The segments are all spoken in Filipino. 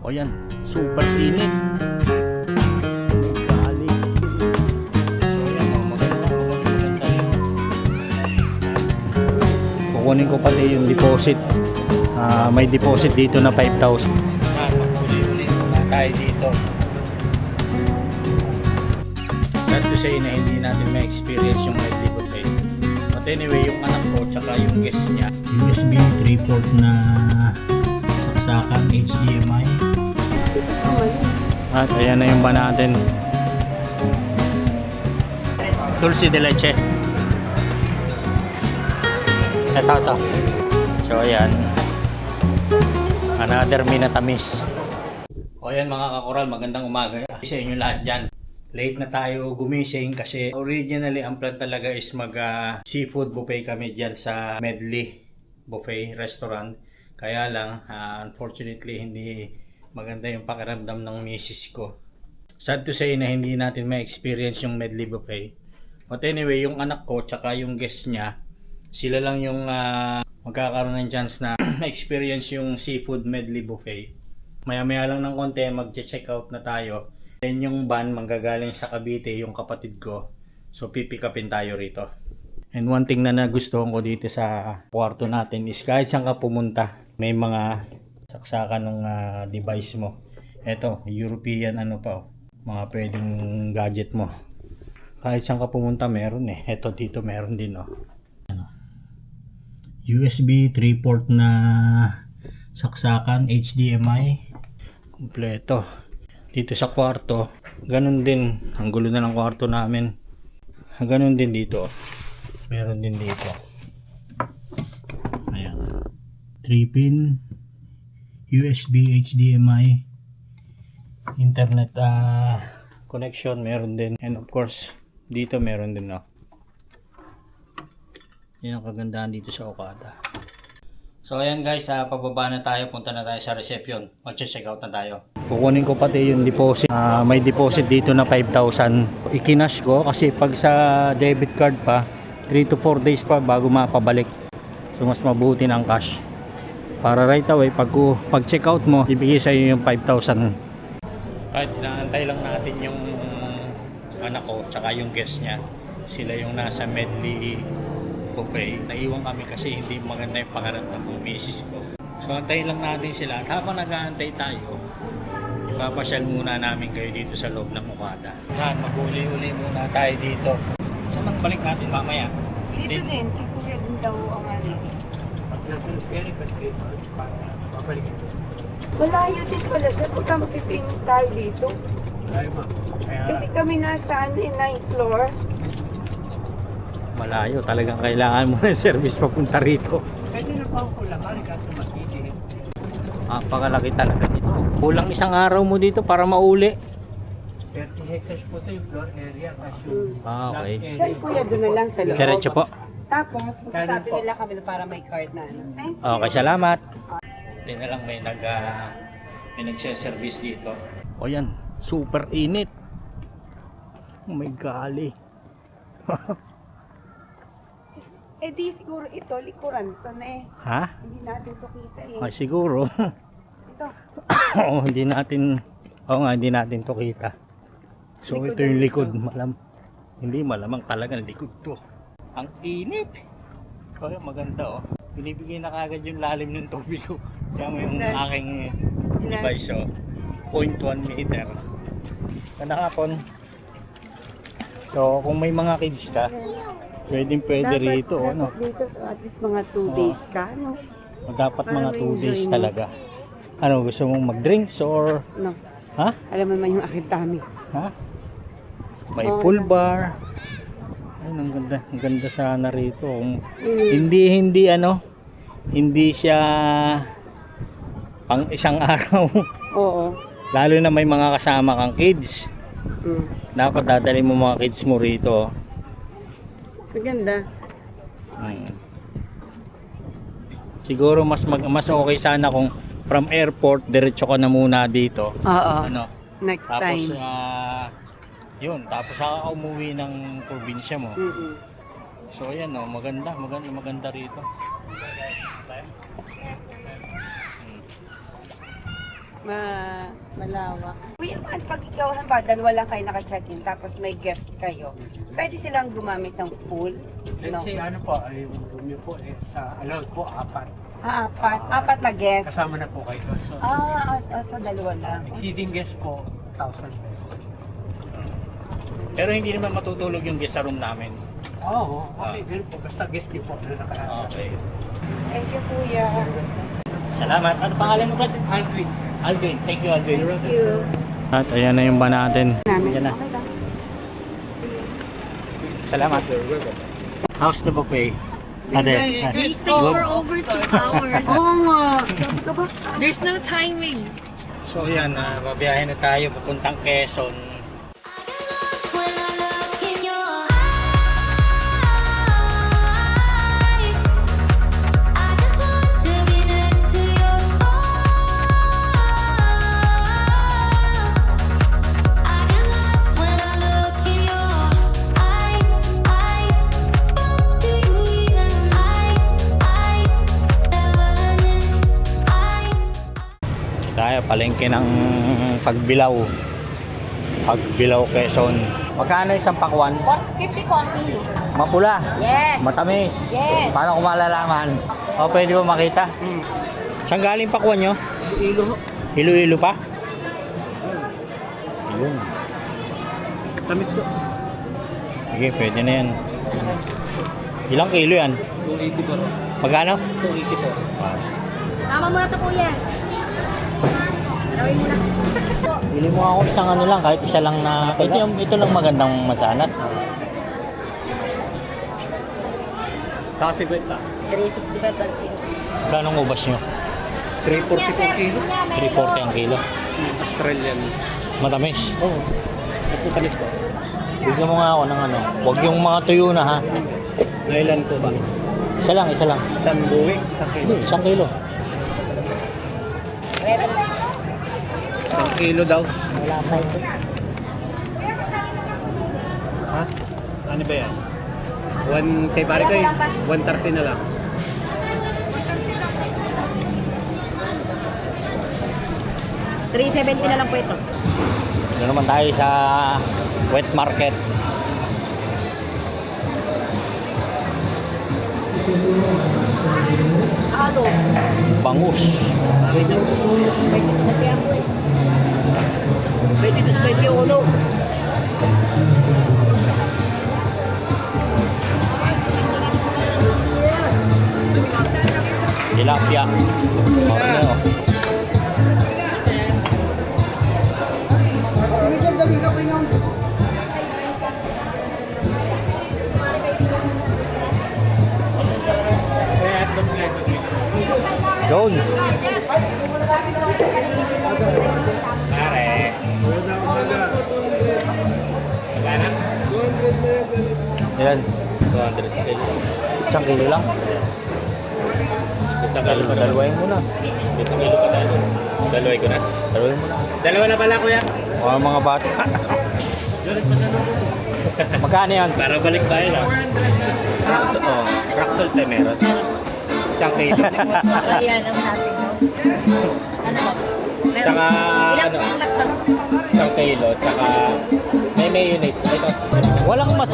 O yan, super init. Gali. So yan o, maganda yun. Kukunin ko pati yung deposit. May deposit dito na 5,000. Mag-uli-uli na tayo dito. Sad to say na hindi natin ma-experience yung medley buffet. But anyway, yung anak ko tsaka yung guest niya, USB 3-port na saksakan HDMI. At ayan na yung ba natin, dulce de leche. Ito. So ayan, another minatamis. O ayan mga kakoral, magandang umaga sa inyo lahat dyan. Late na tayo gumising kasi originally ang plan talaga is mag seafood buffet kami dyan sa Medley Buffet Restaurant. Kaya lang unfortunately hindi maganda yung pakiramdam ng misis ko. Sad to say na hindi natin ma-experience yung Medley Buffet. But anyway, yung anak ko tsaka yung guest niya, sila lang yung magkakaroon ng chance na ma-experience yung seafood Medley Buffet. Maya-maya lang ng konti, mag-check out na tayo. Then yung van manggagaling sa Cavite, yung kapatid ko. So pipick upin tayo rito. And one thing na nagustuhan ko dito sa kwarto natin is kahit saan ka pumunta, may mga saksakan ng device mo. Ito, European mga pwedeng gadget mo. Kahit saan ka pumunta meron eh. Ito dito meron din USB 3-port na saksakan HDMI. Kompleto. Dito sa kwarto, ganun din. Ang gulo na ng kwarto namin. Ganun din dito. Meron din dito. Ayan. 3-pin USB HDMI internet connection meron din. And of course, dito meron din Yan ang kagandahan dito sa Okada. So ayan guys, pababa na tayo, punta na tayo sa reception. Mag-check out na tayo. Kukunin ko pati yung deposit. May deposit dito na 5,000. Ikinash ko kasi pag sa debit card pa, 3 to 4 days pa bago mapabalik. So mas mabuti ng cash. Para right away, pag check out mo, ibigay sa iyo yung 5,000. Kahit inaantay lang natin yung anak ko, tsaka yung guest niya. Sila yung nasa Medley Buffet. Naiwan kami kasi hindi maganda yung pakiramdam ng misis ko. So antayin lang natin sila. At habang nag-aantay tayo, ipapasyal muna namin kayo dito sa loob ng Okada. Yan, mag-uli-uli muna tayo dito. Saan ang balik natin mamaya? Dito din, kuya din daw ang Malayo din pala siya. Punta mag-swimming tayo dito. Kasi kami nasa 9th floor. Malayo, talagang kailangan mo ng service papunta rito. Pwede na pa ako lakari kaso matindi. Pakalaki talaga dito. Kulang isang araw mo dito para mauli. 30 hectares po ito yung floor area. Okay. Saan kuya doon na lang sa loob? Diretso po. Tapos, magsasabi nila kami na para may card na. Thank you. Okay, salamat. Hindi na lang may nagse-service dito. O yan, super init. Oh my golly. Eh di siguro ito, likuran to na eh. Ha? Hindi natin to kita eh. Ay siguro. Ito. Oo, hindi natin to kita. So Likod ito yung na likod. dito. Hindi malamang talagang likod to. Ang init. Oh, maganda Binibigay na kagad yung lalim ng tubig ko. Kaya mo yung aking device 0.1 meter. Ganda hapon. So kung may mga kids ka, pwede rito. Dito at least mga 2 days ka, no? Dapat Para mga 2 may days enjoy mo. talaga. Ano, gusto mong mag-drinks or No. ha? Alam mo naman yung aking tummy. Ha? May Oo pool lang. bar. Ayun, ang ganda sana rito. Mm. Hindi siya pang isang araw. Oo. Lalo na may mga kasama kang kids. Mm. Dapat dadalhin mo mga kids mo rito. Maganda. Siguro mas okay sana kung from airport diretso ka na muna dito. Oo. Next Tapos time. tapos saka umuwi ng probinsya mo. Mm-mm. So ayan maganda rito. malawak. Kuya, pag ikaw, hamba, dalawa lang kayo naka-check-in, tapos may guest kayo, pwede silang gumamit ng pool? Let's say ano po, ay yung room niyo po, sa allowed po, 4. Apat na guest. Kasama na po kayo doon. So, So dalawa lang. exceeding guest po, 1,000 pesos. Pero hindi naman matutulog yung guest sa room namin. Oo, okay, ganun po. Basta guest niyo po na naka-allowed. Okay. Thank you, Kuya. Salamat. Ano pangalan mo ba? Alvin. Alvin. Thank you, Alvin. Thank you. At ayan na yung ba natin. Namin. Ayan na. Okay lang. Salamat. How's the buffet? Ate. We stay for over 2 hours. Oo nga. Sabi ka ba? There's no timing. So yan, babiyahe na tayo papuntang Quezon. When I look in your eyes, I just want to be next to your I get lost when I look in your eyes. Do you even Tayo, palengke ng Pagbilao. Pagbilao, Quezon. Magkano isang pakwan? 50 po ang kilo. Mapula. Yes. Matamis. Yes. Paano ko malalaman? O, pwede ba makita? Saan galing pakwan nyo? Ilo. Iloilo pa? Yun. Tamis po. Sige, pwede na yan. Ilang kilo yan? 280 po. Magkano? 280 po. Tama mo na to, kuya. Tarawin mo na. Bili mo ako isang ano lang, kahit isa lang na... Ito lang magandang masanat. Saka 50. 365 ang kilo. Ganong ubas nyo? 340 po kilo. 340 ang kilo. Australian. Matamis. Oo. Mas matamis po. Bigyan mo nga ako ng ano. Huwag yung mga tuyo na ha. Nailan po ba? Isa lang, isa lang. Isang buwing, isang kilo. Isang kilo. Isang kilo daw. Wala pa ito. Ha? Ano ba yan? Kay pare ko 130 na lang. $370 na lang po ito. Ito naman tayo sa wet market. Bangus. Pwede to spend yung ulo. Tilapia. Borneo. Doon. Pare. Magkano? Yan. 200 kilo. Isang kilo lang. Isang kilo pa daw. Dalawain mo na. Isang kilo pa tayo. Dalaway ko na. Dalawain mo na. Dalawa na pala kuya. O mga bata. Magkano yan? Para balik tayo lang. Rock salt tayo meron. Isang kilo. Ayan ang nasi mo. Ano ba? Meron. Tsaka Ilang ano? ang laksan? Isang kilo. Tsaka may mayonnaise. Ito. Walang mas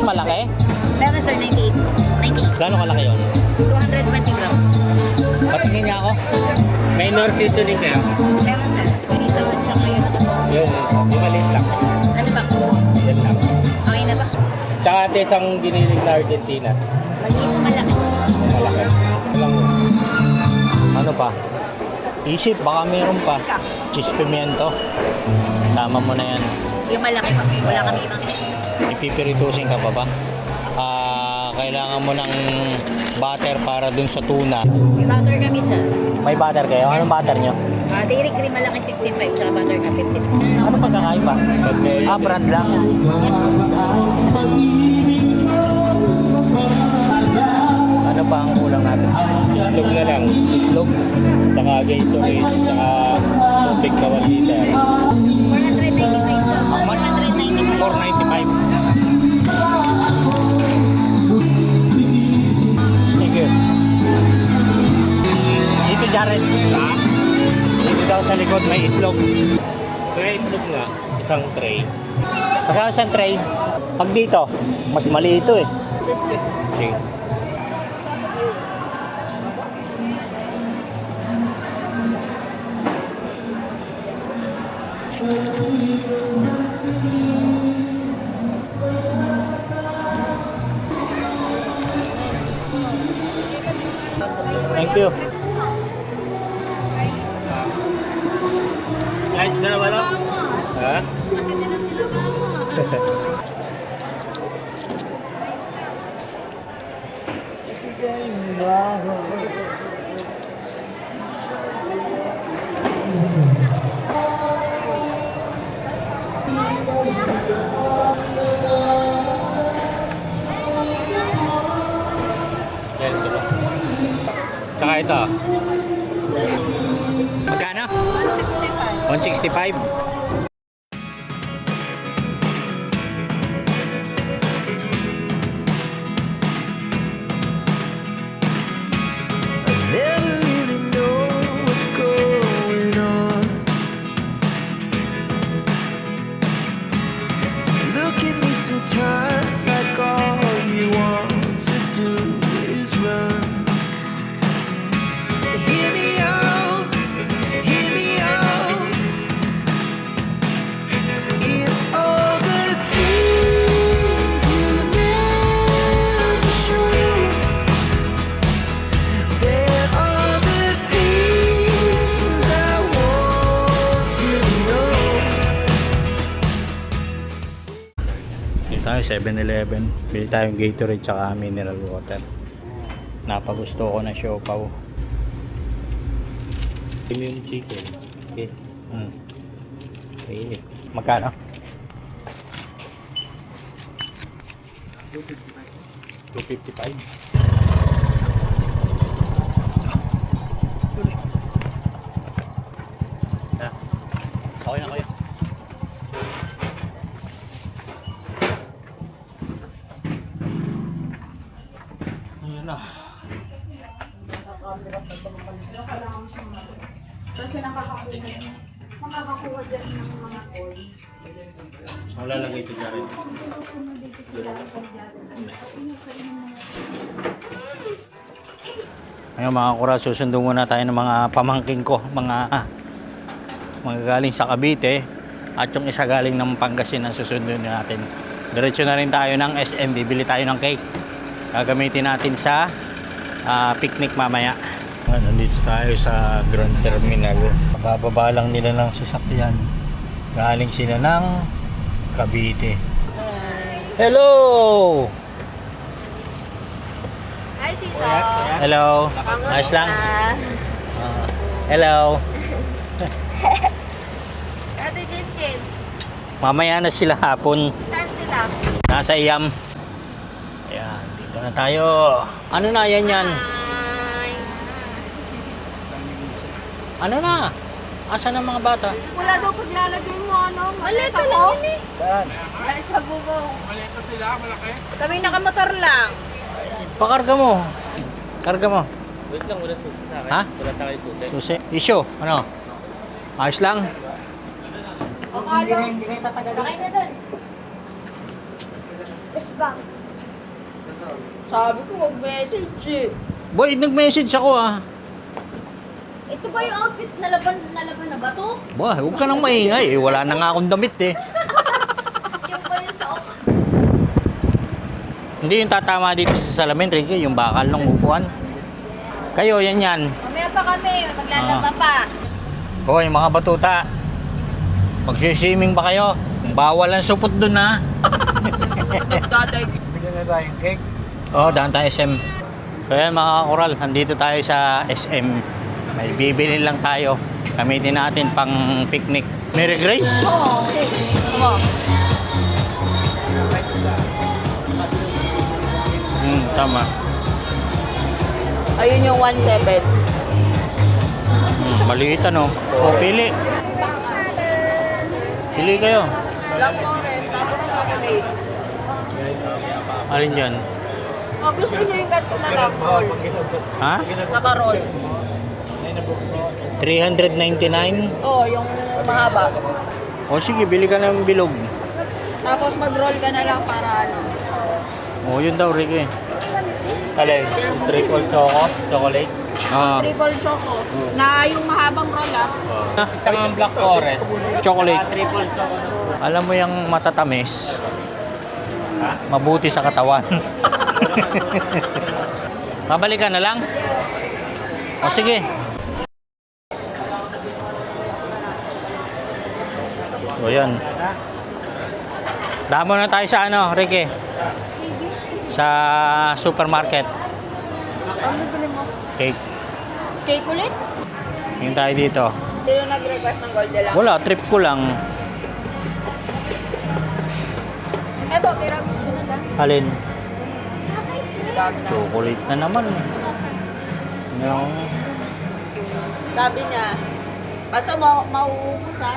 malaki? Meron sir, 98. 98. Gano'ng kalaki yun? 220 grams. Patingin niya ako. May nor seasoning kayo. Meron sir. Pinita mo siya ngayon. Yun. Yung maliit lang. Ano ba? Yan lang. Okay na ba? Tsaka ate isang giniling na Argentina. Maliit, malaki. Yung malaki. Walang Ano pa? Isip, baka meron pa. Cheese pimiento. Tama mo na yan. Yung malaki pa. Wala kami ibang set. Ipipiritusin ka pa ba? Kailangan mo ng butter para dun sa tuna. May butter kami sir. May butter kayo? Anong butter nyo? Dairy cream malaki 65, tsaka butter ka 50. Ano pagkakaiba? Brand lang. Yes, Ano pa ang kulang natin? itlog na lang. Itlog. Tsaka Gatorade. Tsaka tubig na 1 liter. 495 How much? 495. 495. Thank you. Dito, Jared. Ha? Dito daw sa may itlog. Kaya itlog nga, isang tray. Magkano isang tray? Pag dito, mas mali ito eh. Sige. Thank you. Kahit dalawa lang. Ha? Yan, ito. Tsaka ito. Magkano? 165. Never really know what's going on. Look at me sometimes like all you want to do is run. Hear me out, hear me out. If all the things you never show, there are the things I want to know. Dito tayo 7-Eleven. Bili tayong Gatorade tsaka mineral water. Napagusto ko na siopaw. Premium chicken. Okay. Okay. Magkano? 255. Okay na kayo. Ayun na. Kasi makakakuha dyan ng mga coins. Saan lalagay ito dyan rin? Ngayon mga kural, susundo muna tayo ng mga pamangking ko, mga galing sa Cavite at yung isa galing ng Pangasinan susundo natin. Diretso na rin tayo ng SM, bibili tayo ng cake. Gagamitin natin sa picnic mamaya. Nandito tayo sa Grand Terminal. Bababa lang nila ng sasakyan. Galing sila ng Cavite. Hello! Hi, Tito. Hello. Nice lang. Hello. Ate Chinchin, Mamaya na sila hapon. saan sila? Nasa Iyam. Ayan, dito na tayo. Ano na yan yan? Hi. Ano na? Asan ang mga bata? Wala daw paglalagay mo ano. Malito lang yun eh. Saan? Kahit sa Google. Malito sila, malaki? Kami nakamotor lang. Pakarga mo. Karga mo. Wait lang, wala susi sa akin. Ha? Wala sa akin susi. Susi. Isyo. Ano? Ayos lang. Sakay na dun. Best bang. Sabi ko mag-message eh. Boy, nag-message ako ah. Ito ba yung outfit na laban na ba to? Boy, huwag ka nang maingay. Eh, wala na nga akong damit eh. Yung ba yung sa ok? Hindi yung tatama dito sa salamin, Ricky. Yung bakal ng upuan. Kayo, yan yan. Mamaya pa kami, maglalaba pa. Hoy, mga batuta. Magsiswimming ba kayo? Bawal ang supot dun ha. Bigyan na tayong cake. Oo, daan tayo SM. So yan mga koral, nandito tayo sa SM. May bibili lang tayo. Gamitin natin pang picnic. Mary Grace? Oo, okay. Come Tama. Ayun yung 1.7. Maliit ano. O, pili. Pili kayo. Black forest, tapos chocolate. Alin dyan? Oh, gusto niyo yung ganito na lang. Ha? Naka-roll. 399. Oo, yung mahaba. O sige, bili ka ng bilog. Tapos mag-roll ka na lang para ano. O yun daw, Ricky. Alin? Triple choco, chocolate. Ah, Triple choco. Na yung mahabang roll Isang black forest. chocolate. Triple choco. Alam mo yung matatamis, mabuti sa katawan. Babalikan na lang? O sige. O yan. Damo na tayo sa ano, Ricky? Sa supermarket. Ano bili mo? Cake. Cake ulit? Yung tayo dito. Sino nag-request ng gold lang? Wala, trip ko lang. Eto, tiramisu na lang. Alin? Dami na. Chocolate na naman. No. Sabi niya, basta mauubos ha.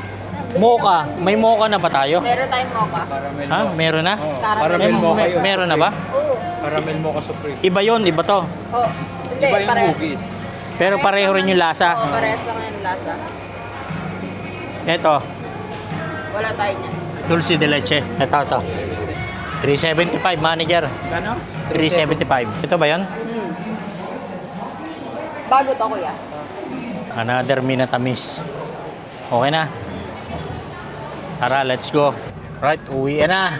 Mocha. May mocha na ba tayo? Meron tayong mocha. Ha? Meron na? Caramel mocha yun. Meron na ba? Oo. Caramel mocha supreme. Iba yon, iba to. Oh. Hindi, Iba yung pareho. cookies. Pero pareho rin yung Oo, lasa. parehas lang yung lasa. Ito, Wala tayo niyan. dulce de leche. Ito. 375, manager. Ano? 375. Ito ba yan? Bago to, kuya. Another minatamis. Okay na. Tara, let's go. Right, uwi na.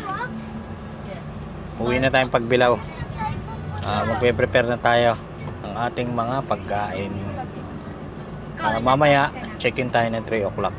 Uwi na tayong pagbilaw. Magpe-prepare na tayo ng ating mga pagkain. Para mamaya, check-in tayo ng 3 o'clock.